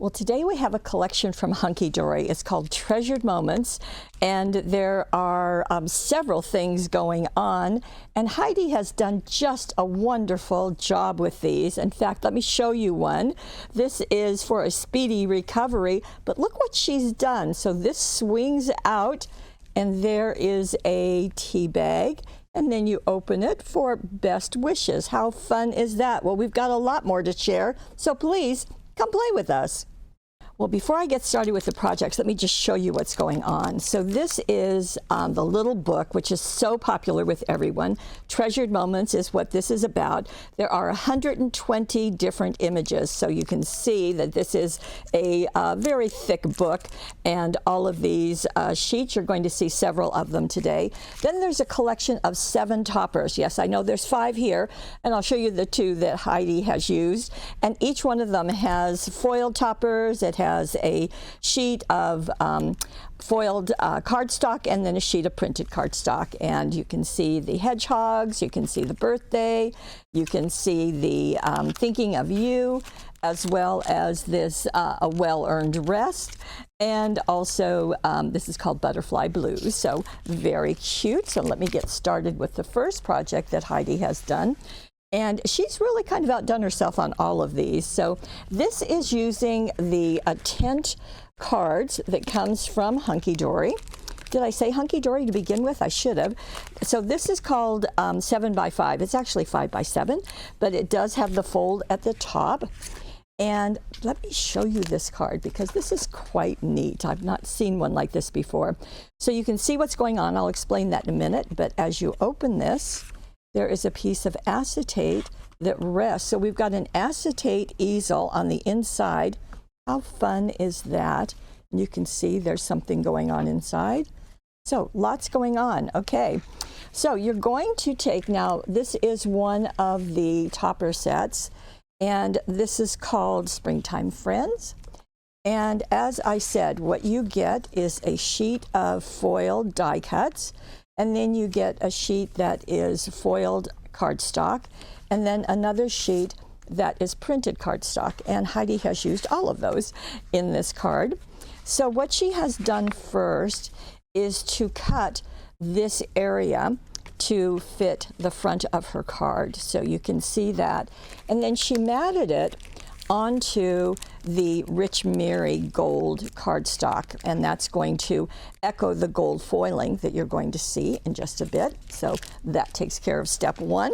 Well, today we have a collection from Hunkydory. It's called Treasured Moments, and there are several things going on, and Heidi has done just a wonderful job with these. In fact, let me show you one. This is for a speedy recovery, but look what she's done. So this swings out, and there is a tea bag, and then you open it for best wishes. How fun is that? Well, we've got a lot more to share, so please come play with us. Well, before I get started with the projects, let me just show you what's going on. So this is the little book, which is so popular with everyone. Treasured Moments is what this is about. There are 120 different images, so you can see that this is a very thick book, and all of these sheets, you're going to see several of them today. Then there's a collection of 7 toppers. Yes, I know there's 5 here, and I'll show you the 2 that Heidi has used. And each one of them has foiled toppers. It has a sheet of foiled cardstock and then a sheet of printed cardstock. And you can see the hedgehogs, you can see the birthday, you can see the thinking of you, as well as this a well-earned rest. And also this is called Butterfly Blues, so very cute. So let me get started with the first project that Heidi has done. And she's really kind of outdone herself on all of these. So this is using the tent cards that comes from Hunkydory. Did I say Hunkydory to begin with? I should have. So this is called 7 by 5. It's actually 5 by 7, but it does have the fold at the top. And let me show you this card because this is quite neat. I've not seen one like this before. So you can see what's going on. I'll explain that in a minute. But as you open this, there is a piece of acetate that rests. So we've got an acetate easel on the inside. How fun is that? And you can see there's something going on inside. So lots going on. Okay, so you're going to take, now this is one of the topper sets, and this is called Springtime Friends. And as I said, what you get is a sheet of foiled die cuts, and then you get a sheet that is foiled cardstock, and then another sheet that is printed cardstock. And Heidi has used all of those in this card. So what she has done first is to cut this area to fit the front of her card. So you can see that. And then she matted it onto the Rich Mary gold cardstock, and that's going to echo the gold foiling that you're going to see in just a bit. So that takes care of step 1.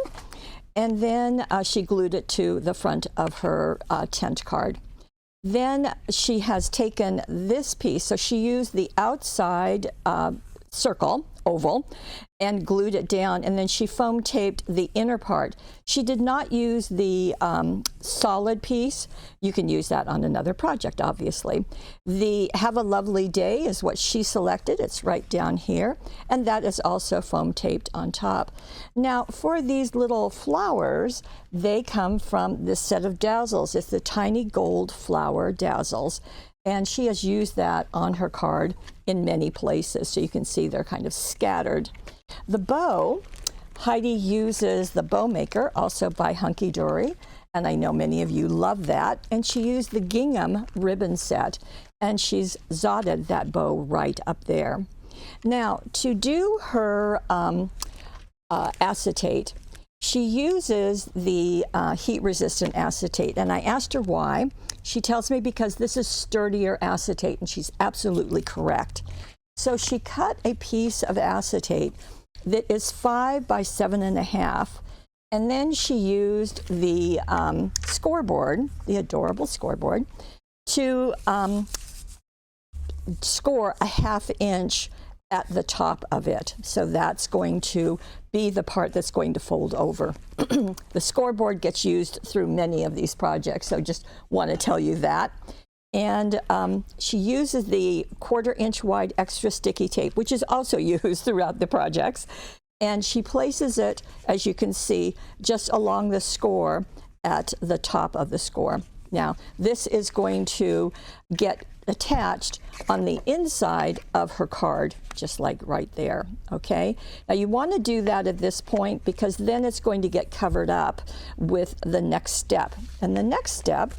And then she glued it to the front of her tent card. Then she has taken this piece, so she used the outside circle, oval, and glued it down, and then she foam taped the inner part. She did not use the solid piece. You can use that on another project, obviously. The Have a Lovely Day is what she selected. It's right down here, and that is also foam taped on top. Now, for these little flowers, they come from this set of dazzles. It's the tiny gold flower dazzles. And she has used that on her card in many places. So you can see they're kind of scattered. The bow, Heidi uses the Bow Maker, also by Hunkydory. And I know many of you love that. And she used the gingham ribbon set. And she's zotted that bow right up there. Now, to do her acetate, she uses the heat-resistant acetate. And I asked her why. She tells me because this is sturdier acetate, and she's absolutely correct. So she cut a piece of acetate that is 5 by 7.5, and then she used the scoreboard, the adorable scoreboard, to score a 1/2 inch at the top of it. So that's going to be the part that's going to fold over. The scoreboard gets used through many of these projects, so just want to tell you that. And she uses the 1/4 inch wide extra sticky tape, which is also used throughout the projects. And she places it, as you can see, just along the score at the top of the score. Now, this is going to get attached on the inside of her card, just like right there, okay? Now you want to do that at this point because then it's going to get covered up with the next step. And the next step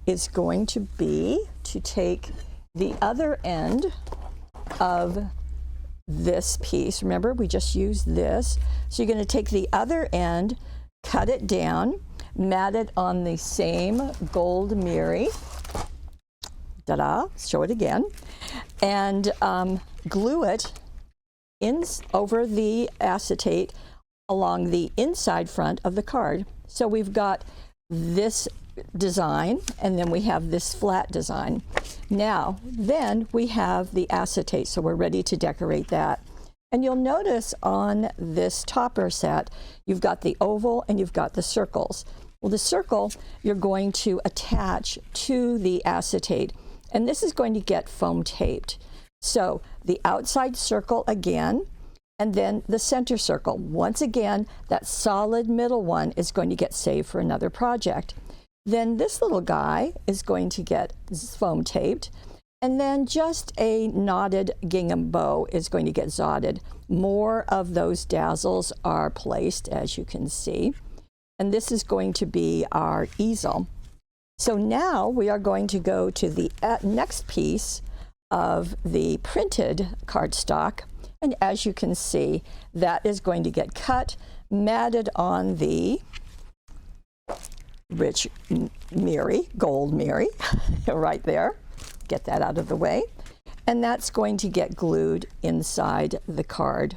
is going to be to take the other end of this piece. Remember, we just used this. So you're going to take the other end, cut it down, mat it on the same gold mirror. Ta-da, show it again. And glue it in over the acetate along the inside front of the card. So we've got this design, and then we have this flat design. Now, then we have the acetate, so we're ready to decorate that. And you'll notice on this topper set, you've got the oval and you've got the circles. Well, the circle you're going to attach to the acetate, and this is going to get foam taped. So the outside circle again, and then the center circle. Once again, that solid middle one is going to get saved for another project. Then this little guy is going to get foam taped, and then just a knotted gingham bow is going to get zotted. More of those dazzles are placed, as you can see, and this is going to be our easel. So now we are going to go to the next piece of the printed cardstock, and as you can see, that is going to get cut, matted on the rich mirror, gold mirror, right there. Get that out of the way. And that's going to get glued inside the card.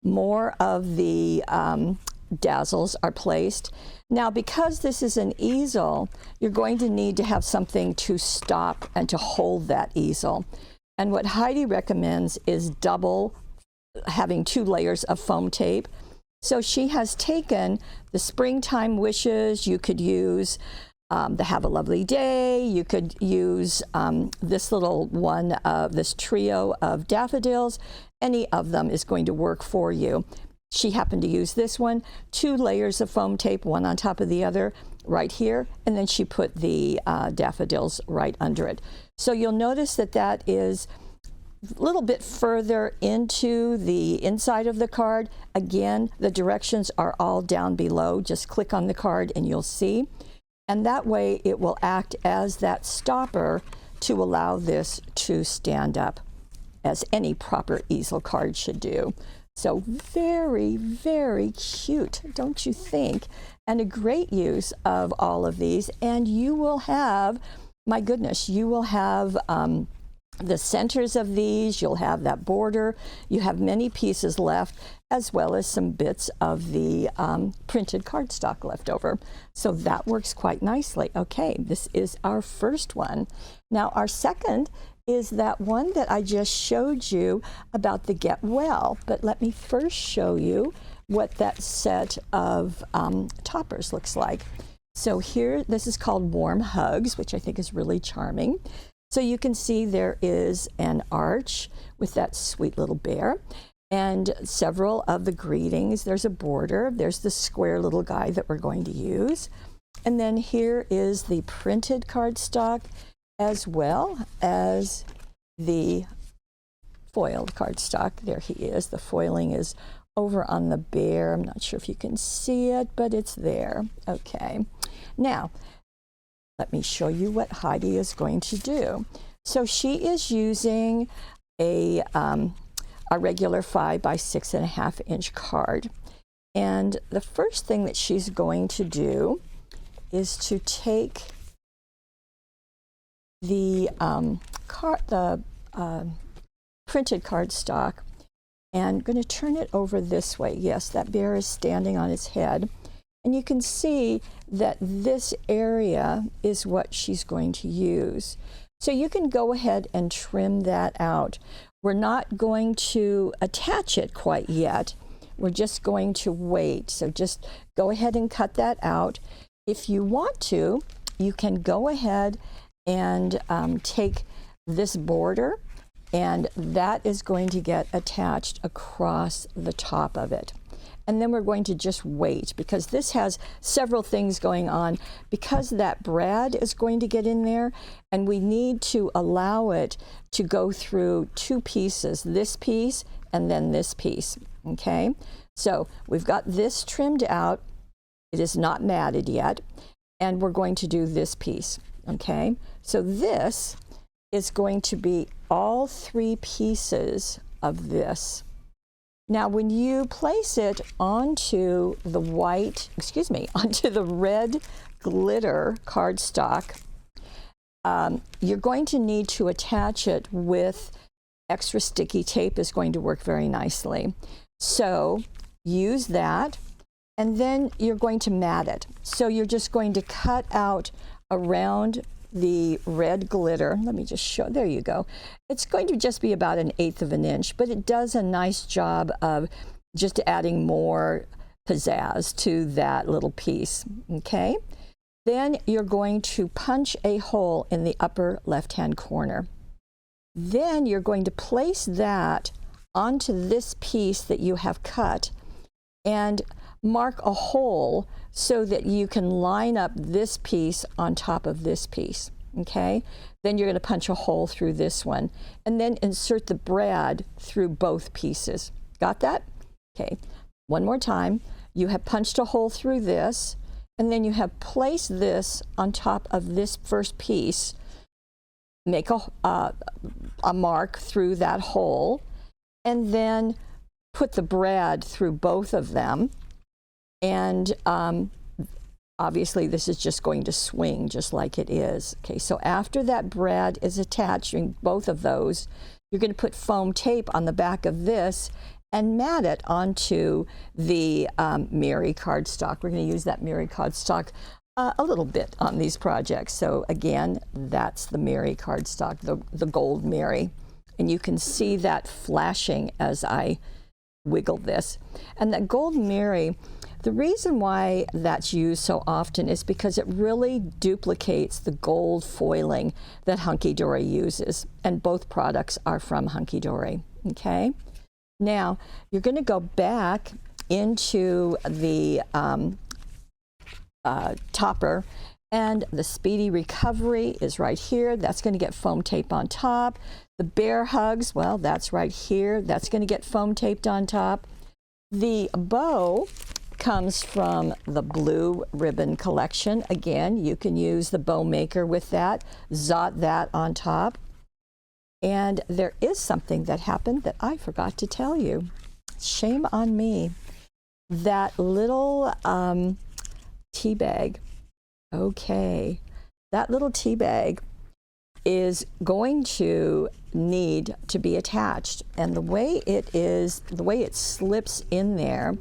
More of the dazzles are placed. Now, because this is an easel, you're going to need to have something to stop and to hold that easel. And what Heidi recommends is having 2 layers of foam tape. So she has taken the springtime wishes. You could use the Have a Lovely Day. You could use this little one, this trio of daffodils. Any of them is going to work for you. She happened to use this one, 2 layers of foam tape, one on top of the other right here, and then she put the daffodils right under it. So you'll notice that that is a little bit further into the inside of the card. Again, the directions are all down below. Just click on the card and you'll see. And that way it will act as that stopper to allow this to stand up, as any proper easel card should do. So very, very cute, don't you think? And a great use of all of these. And you will have, my goodness, you will have the centers of these, you'll have that border, you have many pieces left, as well as some bits of the printed cardstock left over. So that works quite nicely. Okay, this is our first one. Now our second is that one that I just showed you about the Get Well, but let me first show you what that set of toppers looks like. So here, this is called Warm Hugs, which I think is really charming. So you can see there is an arch with that sweet little bear and several of the greetings. There's a border. There's the square little guy that we're going to use. And then here is the printed cardstock, as well as the foiled cardstock. There he is. The foiling is over on the bear. I'm not sure if you can see it, but it's there. Okay. Now, let me show you what Heidi is going to do. So she is using a regular 5 by 6.5 inch card. And the first thing that she's going to do is to take the printed cardstock and going to turn it over this way. Yes, that bear is standing on its head. And you can see that this area is what she's going to use. So you can go ahead and trim that out. We're not going to attach it quite yet. We're just going to wait. So just go ahead and cut that out. If you want to, you can go ahead and take this border, and that is going to get attached across the top of it. And then we're going to just wait, because this has several things going on, because that brad is going to get in there, and we need to allow it to go through 2 pieces, this piece and then this piece. Okay, so we've got this trimmed out. It is not matted yet, and we're going to do this piece. Okay, so this is going to be all 3 pieces of this. Now, when you place it onto the onto the red glitter cardstock, you're going to need to attach it with extra sticky tape. Is going to work very nicely. So use that, and then you're going to mat it. So you're just going to cut out around the red glitter. Let me just show, there you go. It's going to just be about 1/8 of an inch, but it does a nice job of just adding more pizzazz to that little piece, okay? Then you're going to punch a hole in the upper left-hand corner. Then you're going to place that onto this piece that you have cut and mark a hole so that you can line up this piece on top of this piece, okay? Then you're going to punch a hole through this one and then insert the brad through both pieces. Got that? Okay, one more time. You have punched a hole through this, and then you have placed this on top of this first piece. Make a mark through that hole, and then put the brad through both of them. And obviously this is just going to swing just like it is. Okay, so after that brad is attached in both of those, you're going to put foam tape on the back of this and mat it onto the Mary cardstock. We're going to use that Mary cardstock a little bit on these projects. So again, that's the Mary cardstock, the gold Mary. And you can see that flashing as I wiggle this. And that gold Mary, the reason why that's used so often is because it really duplicates the gold foiling that Hunkydory uses. And both products are from Hunkydory, okay? Now, you're going to go back into the topper, and the Speedy Recovery is right here. That's going to get foam tape on top. The Bear Hugs, well, that's right here. That's going to get foam taped on top. The bow comes from the Blue Ribbon collection. Again, you can use the bow maker with that, zot that on top. And there is something that happened that I forgot to tell you. Shame on me. That little tea bag, okay, that little tea bag is going to need to be attached. And the way it slips in there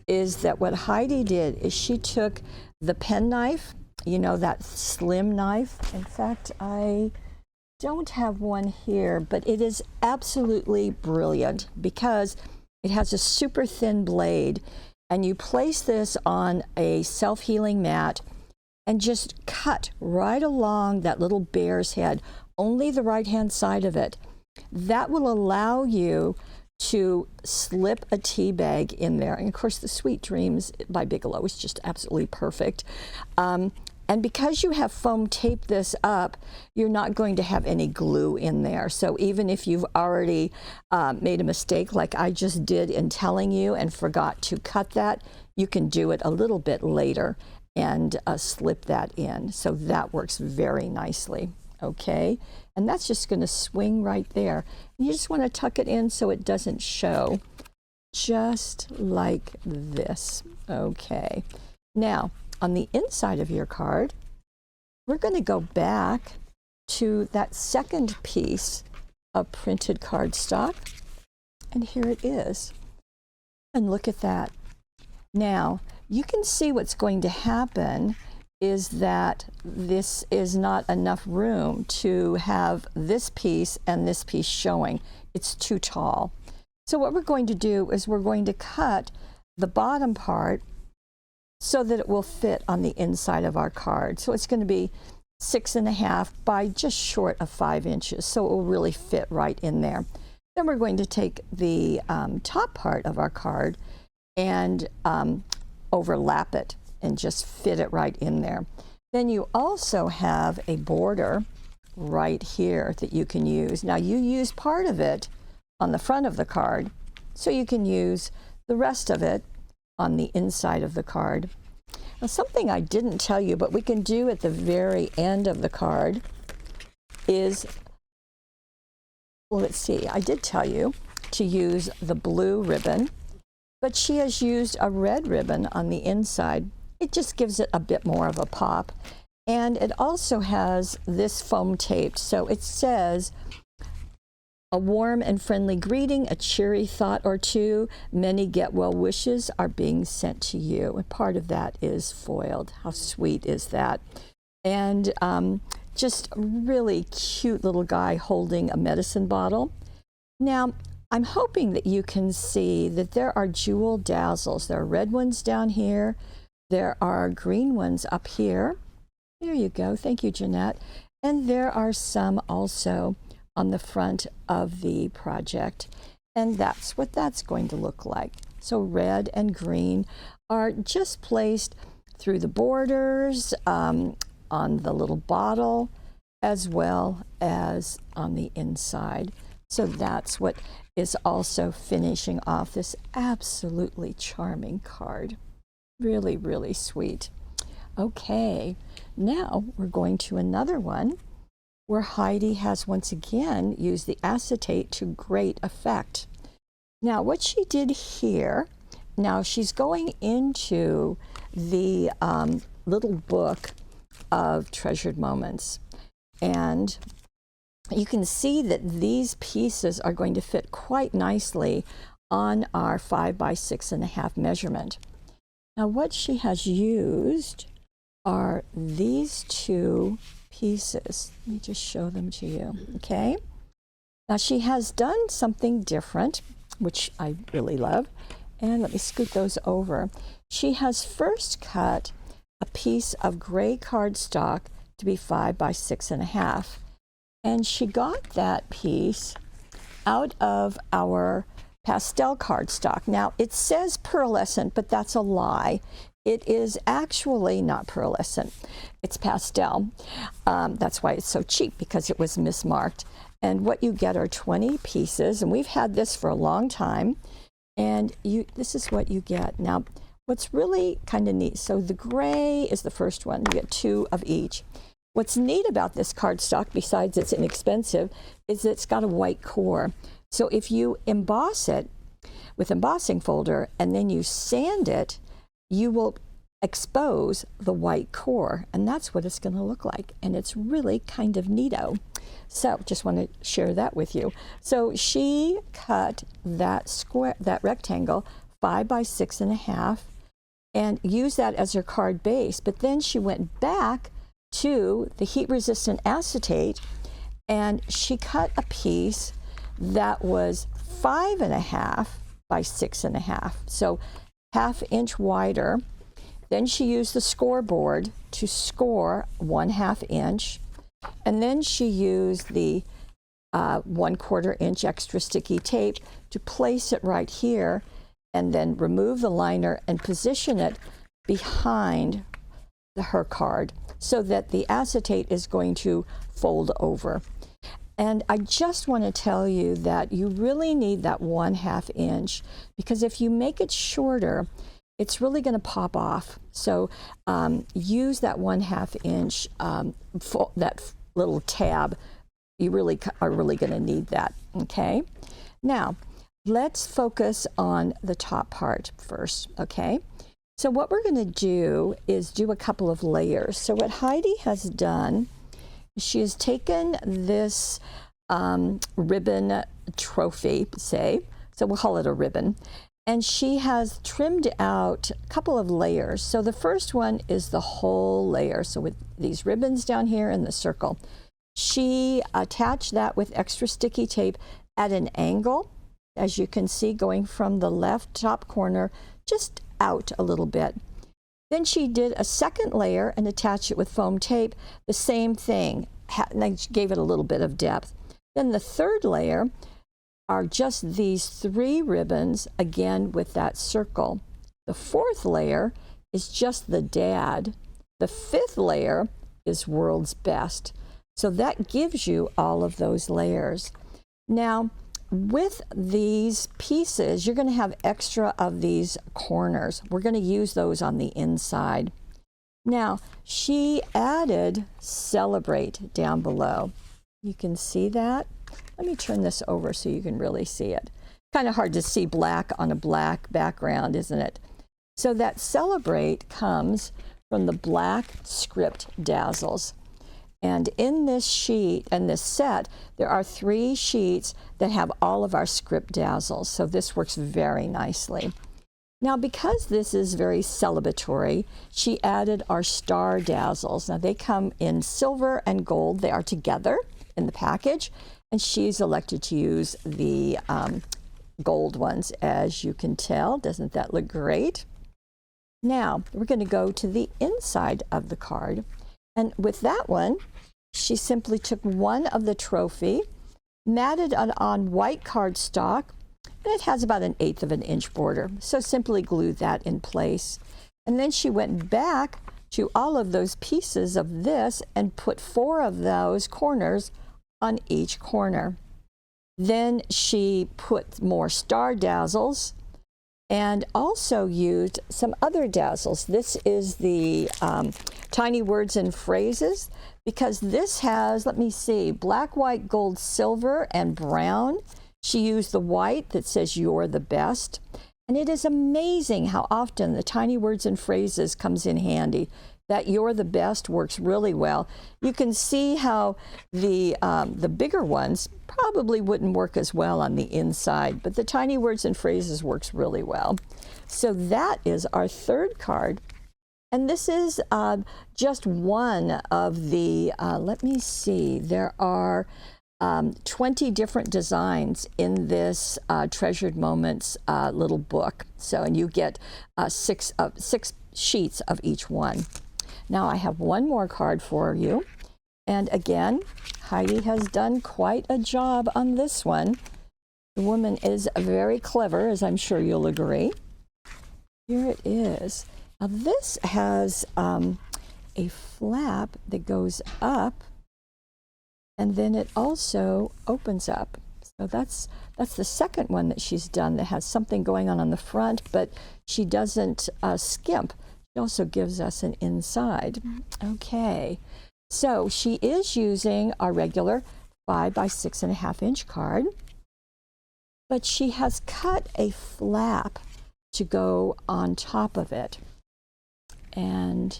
is that what Heidi did is she took the pen knife, you know, that slim knife. In fact, I don't have one here, but it is absolutely brilliant because it has a super thin blade, and you place this on a self-healing mat and just cut right along that little bear's head, only the right-hand side of it. That will allow you to slip a tea bag in there. And of course, the Sweet Dreams by Bigelow is just absolutely perfect. And because you have foam taped this up, you're not going to have any glue in there. So even if you've already made a mistake like I just did in telling you and forgot to cut that, you can do it a little bit later and slip that in. So that works very nicely, okay? And that's just going to swing right there. You just want to tuck it in so it doesn't show, just like this, okay? Now, on the inside of your card, we're going to go back to that second piece of printed cardstock, and here it is. And look at that. Now, you can see what's going to happen is that this is not enough room to have this piece and this piece showing. It's too tall. So what we're going to do is we're going to cut the bottom part so that it will fit on the inside of our card. So it's going to be 6.5 by just short of 5 inches. So it will really fit right in there. Then we're going to take the top part of our card and overlap it and just fit it right in there. Then you also have a border right here that you can use. Now you use part of it on the front of the card, so you can use the rest of it on the inside of the card. Now, something I didn't tell you, but we can do at the very end of the card, is Well, let's see, I did tell you to use the blue ribbon, but she has used a red ribbon on the inside. It just gives it a bit more of a pop. And it also has this foam taped, so it says, a warm and friendly greeting, a cheery thought or two, many get well wishes are being sent to you. And part of that is foiled. How sweet is that? And just really cute little guy holding a medicine bottle. Now, I'm hoping that you can see that there are jewel dazzles. There are red ones down here. There are green ones up here. There you go. Thank you, Jeanette. And there are some also on the front of the project. And that's what that's going to look like. So red and green are just placed through the borders, on the little bottle, as well as on the inside. So that's what is also finishing off this absolutely charming card. Really, really sweet. Okay, now we're going to another one where Heidi has once again used the acetate to great effect. Now what she did here, now she's going into the little book of treasured moments, and you can see that these pieces are going to fit quite nicely on our 5 by 6.5 measurement. Now what she has used are these two pieces. Let me just show them to you, okay? Now she has done something different, which I really love, and let me scoot those over. She has first cut a piece of gray cardstock to be 5 by 6.5, and she got that piece out of our pastel cardstock. Now it says pearlescent, but that's a lie. It is actually not pearlescent. It's pastel. That's why it's so cheap, because it was mismarked. And what you get are 20 pieces, and we've had this for a long time. And this is what you get. Now, what's really kind of neat, so the gray is the first one. You get 2 of each. What's neat about this cardstock, besides it's inexpensive, is that it's got a white core. So if you emboss it with embossing folder and then you sand it, you will expose the white core, and that's what it's going to look like, and it's really kind of neato. So just want to share that with you. So she cut that rectangle 5 by 6.5 and used that as her card base, but then she went back to the heat resistant acetate and she cut a piece that was 5.5 by 6.5, so 1/2 inch wider. Then she used the scoreboard to score 1/2 inch, and then she used the 1/4 inch extra sticky tape to place it right here, and then remove the liner and position it behind her card so that the acetate is going to fold over. And I just want to tell you that you really need that 1/2 inch, because if you make it shorter, it's really going to pop off. So use that 1/2 inch, that little tab. You really are really going to need that, okay? Now, let's focus on the top part first, okay? So what we're going to do is do a couple of layers. So what Heidi has done, she has taken this ribbon trophy, say, so we'll call it a ribbon, and she has trimmed out a couple of layers. So the first one is the whole layer, so with these ribbons down here in the circle. She attached that with extra sticky tape at an angle, as you can see, going from the left top corner just out a little bit. Then she did a second layer and attached it with foam tape, the same thing, and I gave it a little bit of depth. Then the third layer are just these 3 ribbons, again with that circle. The fourth layer is just the dad. The 5th layer is world's best. So that gives you all of those layers. Now, with these pieces, you're going to have extra of these corners. We're going to use those on the inside. Now, she added celebrate down below. You can see that. Let me turn this over so you can really see it. Kind of hard to see black on a black background, isn't it? So that Celebrate comes from the black script dazzles. And in this sheet and this set, there are 3 sheets that have all of our script dazzles. So this works very nicely. Now, because this is very celebratory, she added our star dazzles. Now, they come in silver and gold. They are together in the package, and she's elected to use the gold ones, as you can tell. Doesn't that look great? Now, we're going to go to the inside of the card, and with that one, she simply took one of the trophy, matted it on white cardstock, and it has about 1/8 of an inch border. So simply glue that in place. And then she went back to all of those pieces of this and put 4 of those corners on each corner. Then she put more star dazzles and also used some other dazzles. This is the tiny words and phrases, because this has, let me see, black, white, gold, silver, and brown. She used the white that says "You're the best." And it is amazing how often the tiny words and phrases comes in handy. That "You're the best" works really well. You can see how the bigger ones probably wouldn't work as well on the inside, but the tiny words and phrases works really well. So that is our 3rd card. And this is just one of the, let me see, there are 20 different designs in this Treasured Moments little book. So, and you get 6 sheets of each one. Now I have one more card for you. And again, Heidi has done quite a job on this one. The woman is very clever, as I'm sure you'll agree. Here it is. Now this has a flap that goes up, and then it also opens up. So that's the second one that she's done that has something going on the front, but she doesn't skimp. She also gives us an inside. Okay, so she is using our regular 5 by 6.5 inch card, but she has cut a flap to go on top of it. And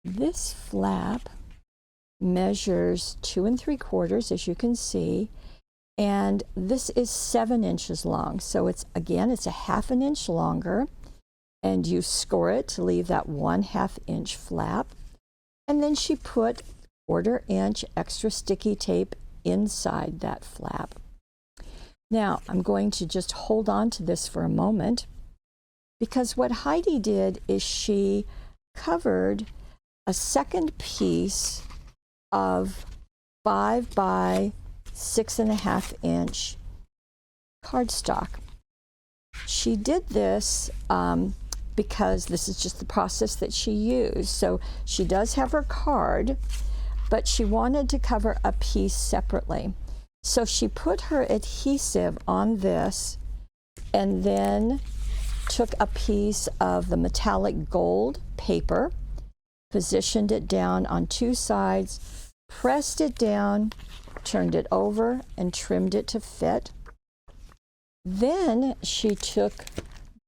this flap measures 2 3/4, as you can see, and this is 7 inches long. So it's, again, it's a 1/2 inch longer, and you score it to leave that 1/2 inch flap. And then she put 1/4 inch extra sticky tape inside that flap. Now I'm going to just hold on to this for a moment, because what Heidi did is she covered a second piece of 5 by 6.5 inch cardstock. She did this because this is just the process that she used. So she does have her card, but she wanted to cover a piece separately. So she put her adhesive on this and then took a piece of the metallic gold paper, positioned it down on 2 sides, pressed it down, turned it over, and trimmed it to fit. Then she took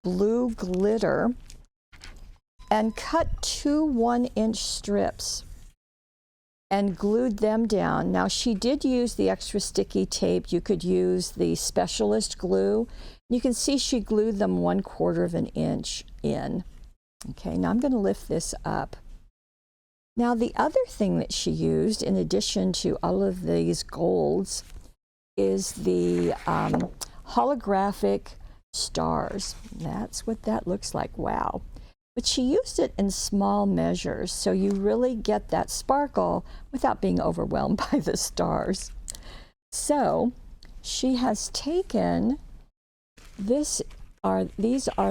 blue glitter and cut 2 1-inch strips and glued them down. Now she did use the extra sticky tape. You could use the specialist glue. You can see she glued them 1/4 of an inch in. Okay, now I'm going to lift this up. Now the other thing that she used, in addition to all of these golds, is the holographic stars. That's what that looks like. Wow. But she used it in small measures, so you really get that sparkle without being overwhelmed by the stars. So she has taken these are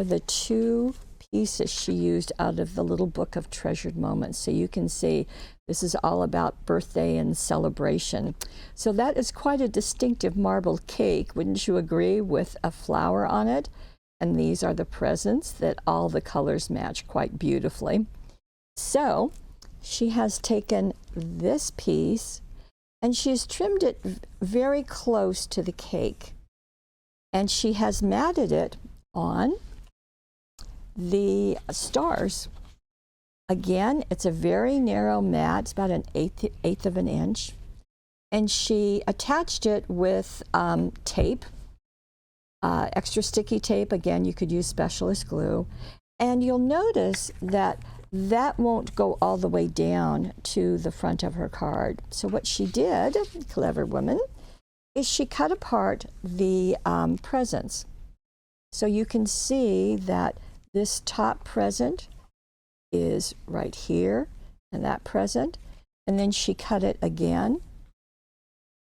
the 2 pieces she used out of the little book of Treasured Moments. So you can see this is all about birthday and celebration. So that is quite a distinctive marble cake, wouldn't you agree, with a flower on it? And these are the presents that all the colors match quite beautifully. So she has taken this piece and she's trimmed it very close to the cake. And she has matted it on the stars. Again, it's a very narrow mat. It's about an eighth of an inch. And she attached it with tape, extra sticky tape. Again, you could use specialist glue. And you'll notice that that won't go all the way down to the front of her card. So what she did, clever woman, is she cut apart the presents. So you can see that this top present is right here, and that present, and then she cut it again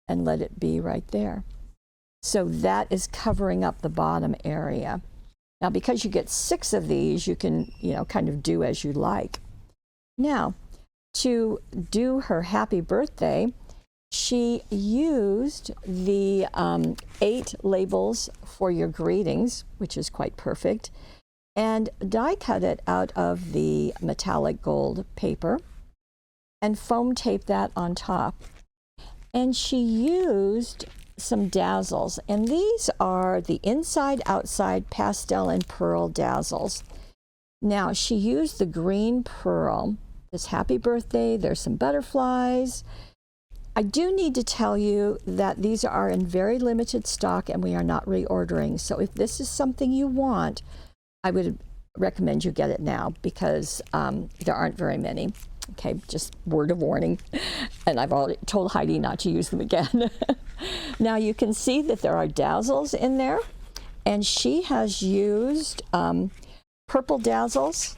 and let it be right there. So that is covering up the bottom area. Now, because you get 6 of these, you can, kind of do as you like. Now, to do her happy birthday, she used the 8 labels for your greetings, which is quite perfect, and die cut it out of the metallic gold paper and foam taped that on top. And she used some dazzles, and these are the inside outside pastel and pearl dazzles. Now, she used the green pearl. This happy birthday, there's some butterflies. I do need to tell you that these are in very limited stock and we are not reordering. So if this is something you want, I would recommend you get it now, because there aren't very many. Okay, just word of warning. And I've already told Heidi not to use them again. Now you can see that there are dazzles in there, and she has used purple dazzles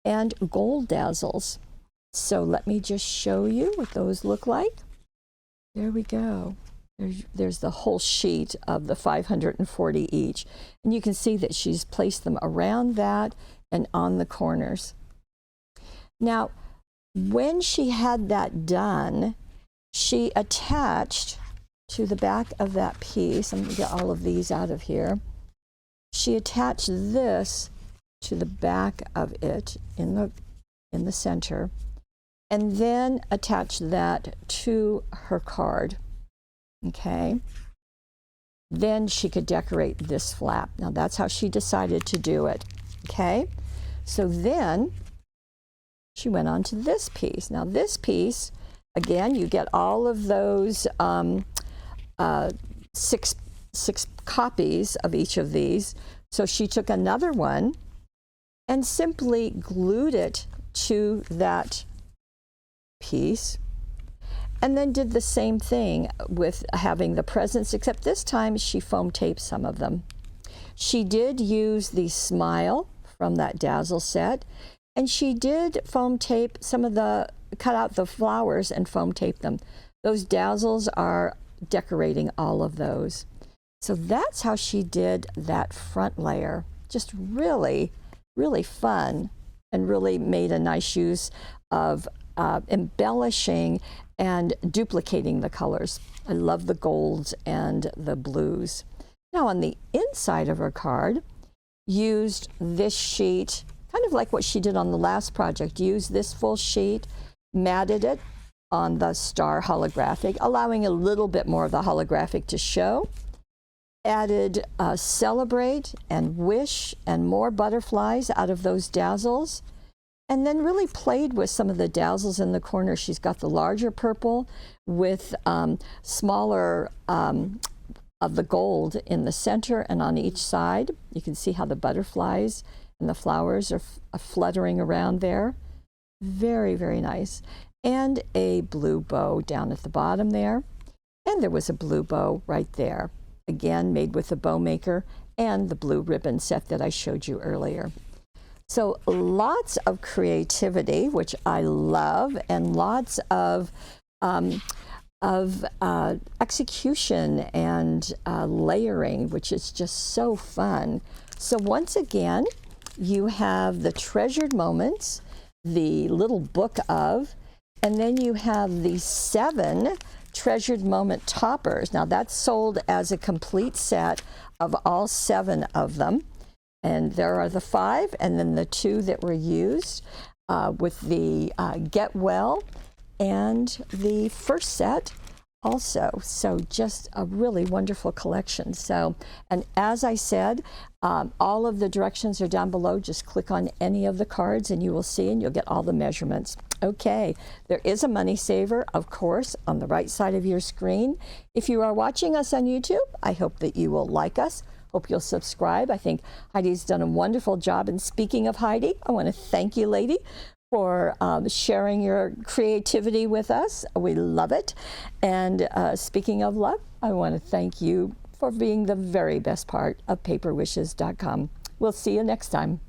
and gold dazzles. So let me just show you what those look like. There we go. There's the whole sheet of the 540 each. And you can see that she's placed them around that and on the corners. Now, when she had that done, she attached to the back of that piece, I'm going to get all of these out of here, she attached this to the back of it in the center, and then attached that to her card. Okay. Then she could decorate this flap. Now that's how she decided to do it. Okay. So then she went on to this piece. Now this piece, again, you get all of those six copies of each of these. So she took another one and simply glued it to that piece, and then did the same thing with having the presents, except this time she foam taped some of them. She did use the smile from that dazzle set, and she did foam tape some of the, cut out the flowers and foam tape them. Those dazzles are decorating all of those. So that's how she did that front layer. Just really, really fun, and really made a nice use of embellishing and duplicating the colors. I love the golds and the blues. Now on the inside of her card, used this sheet, kind of like what she did on the last project, used this full sheet, matted it on the star holographic, allowing a little bit more of the holographic to show. Added celebrate and wish and more butterflies out of those dazzles. And then really played with some of the dazzles in the corner. She's got the larger purple with smaller of the gold in the center and on each side. You can see how the butterflies and the flowers are fluttering around there. Very, very nice. And a blue bow down at the bottom there. And there was a blue bow right there. Again, made with the bow maker and the blue ribbon set that I showed you earlier. So lots of creativity, which I love, and lots of execution and layering, which is just so fun. So once again, you have the treasured moments, the little book of, and then you have the 7 treasured moment toppers. Now that's sold as a complete set of all 7 of them. And there are the 5, and then the 2 that were used with the Get Well, and the first set also. So just a really wonderful collection. So, and as I said, all of the directions are down below. Just click on any of the cards and you will see, and you'll get all the measurements. Okay, there is a money saver, of course, on the right side of your screen. If you are watching us on YouTube, I hope that you will like us. Hope you'll subscribe. I think Heidi's done a wonderful job. And speaking of Heidi, I want to thank you, lady, for sharing your creativity with us. We love it. And speaking of love, I want to thank you for being the very best part of paperwishes.com. We'll see you next time.